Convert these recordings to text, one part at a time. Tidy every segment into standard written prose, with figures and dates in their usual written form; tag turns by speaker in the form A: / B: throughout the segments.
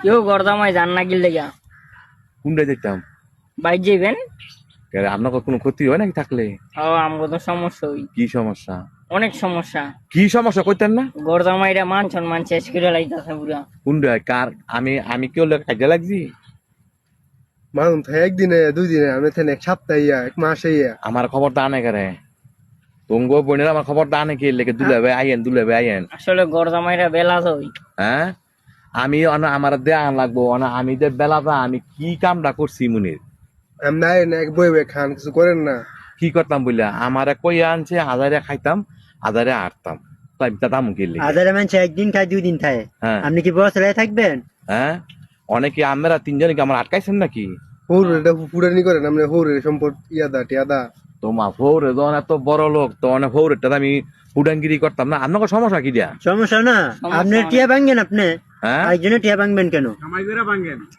A: কেউ গরদামায় যান না গিল লেগা
B: কোনটা যেতাম
A: বাইর যাইবেন।
B: আপনার কোনো ক্ষতি হয় নাকি থাকলে?
A: ও আমগো তো সমস্যা হই,
B: কি সমস্যা?
A: অনেক সমস্যা।
B: কি সমস্যা কইতেন না?
A: গরদামাইরা মান সম্মান শেষ করে লাইতাছে পুরা।
B: কোনটা কার? আমি কেউ কাজে লাগছি?
C: মানুষ থাকে একদিনে 2 দিনে, আমি থাকি 1 সপ্তাহ ইয়া 1 মাস ইয়া।
B: আমার খবর দা নাই করে তুঙ্গ বোনের আমার খবর দা নাকি লেগে দুলাবে আইয়েন।
A: আসলে গরদামাইরা বেলা হই।
B: হ্যাঁ আমি আমার দেয়া লাগবো আমি যে বেলাটা আমি কি কামটা করছি মুনির?
C: আমি নাই না এক বই খান কিছু করেন না।
B: কি করতাম বললা আমারে কইয়া আনছে আজারে খাইতাম আজারে আটতাম তাই দাম কিনলে
D: হাজারে মানুষ একদিন খায় 2 দিন খায়,
B: হ্যাঁ
D: আপনি কি বছরে থাকবেন?
B: হ্যাঁ অনেকে আমরা তিনজনে কি আমার আটকাইছেন নাকি?
C: এটা পুরানি করেন আপনি, হৌরের সম্পদ টিয়াদা।
B: তোমা ফৌরে যখন এত বড় লোক তখন ফৌরেরটা আমি ফুডাঙ্গিরি করতাম না। আপনাকে সমস্যা কি দিয়া?
D: সমস্যা না,
A: সমস্যা
D: আপনার
A: অনেক।
D: টিয়া ভাঙবেন আপনি,
B: হ্যাঁ
D: আরেকজনের টিয়া ভাঙবেন কেন?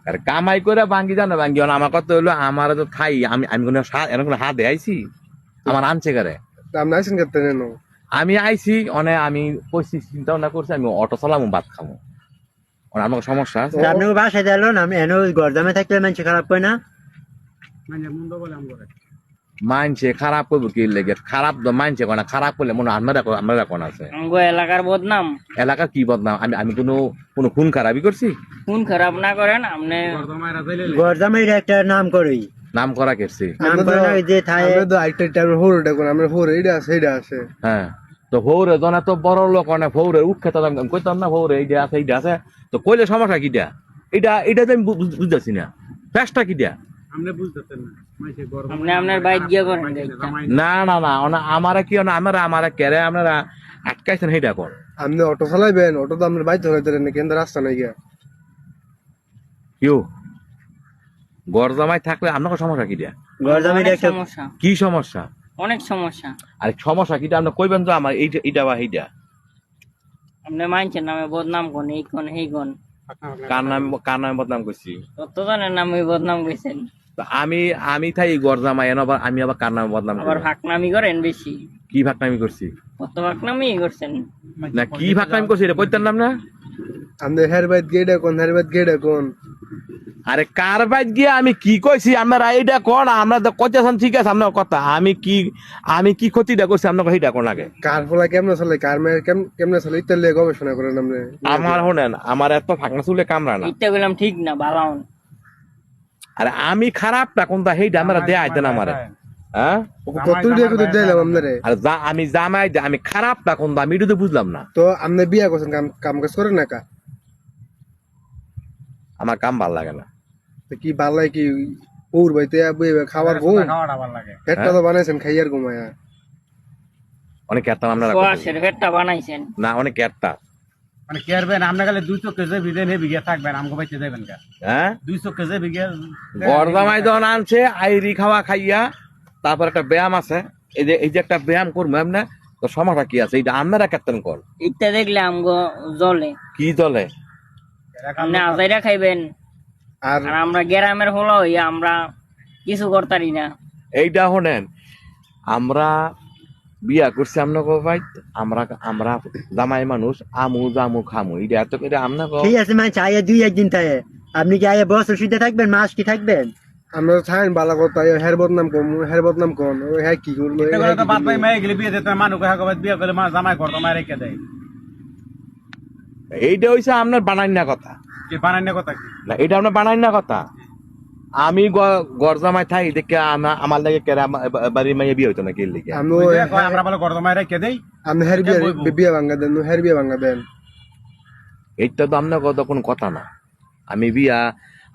B: আর কামাই করে ভাঙ্গি জানো ভাঙ্গি আমার কথা হইলো আমার তো খাই আমি কোনো হাত দেয়াইছি আমার আনছে করে
C: আপনি আইসেন করতেন এনো।
B: আমি আইছি আমি কইছি চিন্তা ভাবনা করছি আমি অটো চালামো ভাত খামো আমার সমস্যা আছে।
D: তা আপনি বাসায় দিলেন, আমি এনে গরদামে থাকলে মানুষ খারাপ কয় না?
B: মানছে খারাপ করবো কি লেগে? খারাপ তো মানছে কোনা খারাপ করলে মনে আমরা কোন আছে
A: আমগো এলাকার বদনাম।
B: এলাকার কি বদনাম? আমি কোনো খুন খারাপই করছি?
A: কোন খারাপ না করেন আপনি।
D: গরদামের একটা নাম করই,
B: নাম করা কেছি
D: নাম করে ওই যে থায়।
C: আমরা তো আইটা টাইম হৌরটা কোন আমরা হৌরে এটা আছে।
B: হ্যাঁ তো ফৌরে জন এত বড় লোক অনেক ফৌরে উৎখাত কইতাম না ফৌরে এইটা আছে তো কইলে সমস্যা কি দিয়া? এটা তো আমি বুঝতেছি না ফেসটা কি দিয়া?
A: আপনি আপনার বাইক গিয়ে করেন গাইডটা।
B: না আমারা কি আমারা কেরে আপনারা আটকাইছেন সেইটা কর।
C: আপনি অটো চালাইবেন, অটো তো আপনার বাইতে হইতে না, কেন্দ্র রাস্তা নাই গিয়া।
B: কেউ গরজামাই থাকলে আপনাকে সমস্যা কি দিয়া?
D: গরদামের
A: অনেক
D: একটা
A: সমস্যা,
B: কি সমস্যা?
A: অনেক সমস্যা।
B: আর সমস্যা কিটা আপনি কইবেন তো আমার এইটা বা এইটা
A: আপনি মানছেন নামে বদনাম কোন এই কোন এই কোন
B: কার নামে বদনাম করছি?
A: ততজনের নামে বদনাম কইছেন।
B: তো আমি থাই গরজামাই আবার আমি আবার কার নামে বদনাম
A: আবার
B: করি?
A: ফাঁকনামি করেন বেশি।
B: কি ভাগনামি করছি?
A: কত ফাঁকনামি করছেন।
B: না কি ভাগনামি করছি এটা কইতেন নাম না?
C: আপনি হের বাইত গেডা কোন।
B: আরে কার বাইত গিয়ে আমি কি কইছি আপনারা এইটা কোন? আমরা তো কইতেছেন ঠিক আছে আপনার কথা, আমি কি ক্ষতিটা করছি আপনাকে সেইটা কোন আগে?
C: কার ফলা কেমনে চলে, কার মেয়ের কেমনে চলে ইত্যাদি গবেষণা করেন আপনি।
B: আমার শোনেন আমার এত ফাঁকনা চুলে কামড়া না।
A: ইত্যা বললাম ঠিক না বালাউন।
B: আরে আমি খারাপটা কোনটা সেইটা আপনারা দেয়া আইতেন আমারে। হ্যাঁ
C: কত দিয়ে কত দিলাম আপনারে।
B: আর আমি জামাই আমি খারাপটা কোনটা আমি এটা তো বুঝলাম না।
C: তো আপনি বিয়া করছেন, কাম কাজ করেন না কা?
B: আমার কাম ভাল লাগে না।
C: তো কি ভাল লাগে কি ওর বাইতে খাবার ঘুম পেটটা তো বানাইছেন খাইয়ার ঘুমায়া।
B: অনেক কেরতাম আপনারা
A: সোয়াশের ভেটটা বানাইছেন।
B: না অনেক কেরতা
E: মানে কেয়ারবেন আপনি গেলে 200 কেজি বিদেন হে বিঘা থাকবেন আমগো বাইতে যাবেন কা
B: হ্যাঁ
E: 200 কেজি বিঘা
B: গরদামাই যখন আনছে আইরি খাওয়া খাইয়া তারপর একটা ব্যায়াম আছে এই যে একটা ব্যায়াম করবো এমনি তো সমস্যা কি আছে? এইটা আপনারা কেতন কর
A: ইত্যা দেখলে আমগো জলে।
B: কি চলে?
A: আপনি আজাইরা খাইবেন
C: আর
A: আর আমরা গ্রামের হলো হইয়া আমরা কিছু করতারি না।
B: এইটা শোনেন আমরা বিয়া করছি আপনাকে ভাই আমরা জামাই মানুষ জামু খামু এটা এত করে আপনাকে
D: ঠিক আছে মানুষ আয়া 2-1 দিন থাকে, আপনি কি আয়া বছর শুধু থাকবেন, মাস কি থাকবেন?
C: আমরা থাকেন বালা কথা, হের বদনাম কোন ও হ্যাঁ কি করলো
E: এগুলো তো বাপ ভাই মেয়ে গেলে বিয়ে দিতে মানুষ হাগবাদ বিয়ে করে মা জামাই করতো মাই রেখে দেয়।
B: এইটা হইছে আপনার বানাই না কথা
E: কি বানাই না কথা কি?
B: না এটা আপনার বানাই না কথা। আমি গরজামাই থাই দেখে আমার লাগে কেরা বাড়ির মাইয়া বিয়ে হইতো না কি লিখে
C: আমি
E: ওই যে কয় আমরা বলে করতো মাই রেখে দেই।
C: আপনি হের বিয়া ভাঙ্গা দেন, হের বিয়া ভাঙ্গা দেন।
B: এইটা তো আপনার কথা কোনো কথা না।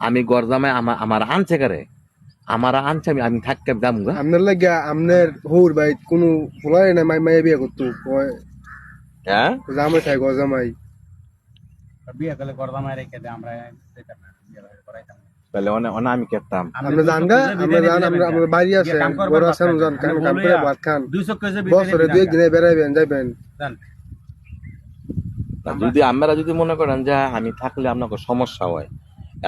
B: আমি গরজামাই আমার আনছে করে আমার আনছে আমি থাকতে যাম গা।
C: আপনার লাগে আপনার হৌর বাইত কোনো ফুলাই না মাইয়া বিয়া করতো
B: হ্যাঁ
C: জামাই থাই জামাই।
E: বিয়ে করলে করতো মাই রেখে দেয় আমরা দিতাম না বিয়ে করাইতাম না।
B: তাহলে অনেক আমি কেতাম
C: আমরা জানগা আমরা বাড়ি আছে বড় আছে জান কাম করে ভাত খান
E: 200 কেজি
C: বছরে 2 দিনে বেড়াইবেন যাইবেন।
B: যদি আমরা যদি মনে করেন যে আমি থাকলে আপনাকে সমস্যা হয়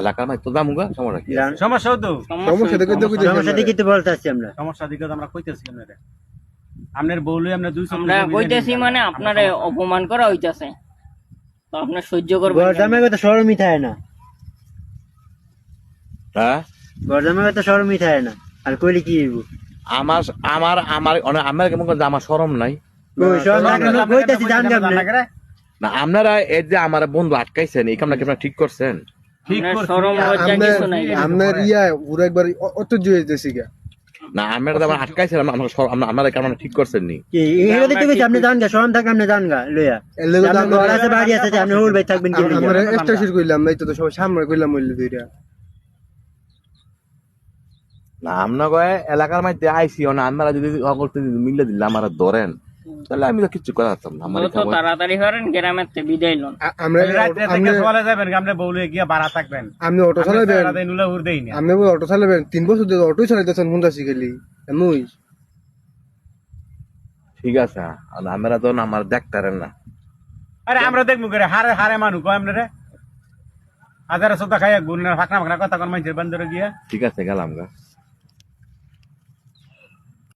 B: এলাকার মাই তো দাম গা সমস্যা কি?
E: সমস্যা হতো
C: সমস্যা দেখে
D: সমস্যা দেখি তো বলতে আসছি আমরা।
E: সমস্যা দিকে তো আমরা কইতেছি আপনারে আপনার বউলে আমরা 200
A: আমরা কইতেছি মানে আপনারে অপমান করা হইতাছে তো আপনার সহ্য করবেন।
D: গরদামের কথা শরমই থাকে না।
B: হ্যাঁ
D: ঘর জামাই তো শরমই থাকে না আর কইলে কি হইব
B: আমার আমার আমার আমার কেমন করে যে আমার শরম নাই
D: ওই শরম থাকলে লোক কইতাছি জান গাবনে
B: না আপনারা এই যে আমার বন্ধু আটকাইছেন এই কামটা কি আপনারা ঠিক করছেন
E: ঠিক
A: আপনার
E: করছি।
A: শরম লজ্জা
C: আপনার
A: কিছু নাই
C: আপনার পুরো একবার অত্যন্ত হইতেছি গা
B: না আপনারা আমার আটকাইছেন আপনারা কেমন ঠিক করছেন নি
D: কি এগুলো তো কইছি আপনি জান গা শরম থাকলে আপনি জান গা লইয়া
C: এর লগে তো
D: আপনি ঘর আছে বাড়ি আছে যে আপনি ওর ভাই থাকবেন কি
C: আমরা
D: লিগা?
C: একটা শুরু করলাম নাই তো সবাই সামনে কইলাম বললে দুইটা
B: না আমরা কয়ে এলাকার মধ্যে আইসি না আপনারা যদি সকল মিলে দিলে আমার ধরেন তাহলে আমি তো কিছু করা যেতাম না আমার
A: যত তাড়াতাড়ি করেন গ্রামের থেকে বিদায় লন
C: আমরা
E: রাতে থেকে চলে যাবেন আপনি বউলে গিয়া ভাড়া থাকবেন
C: আপনি অটো চালাবেন
E: রাতে নুলা উড় দেই না
C: আপনি অটো চালাবেন 3 বছর ধরে অটোই চালাইতেছেন হুন্ডা শিখেলি এমনই
B: ঠিক আছে আর আমরা তো আমার দেখতারেন না
E: আরে আমরা দেখমু করে হারে হারে মানু কয় আমরা রে হাজারে সোদা খাইয়া গুণ ফাকনা ফাকনা কথা কোন মানুষের বন্ধরে গিয়া
B: ঠিক আছে গেলাম গা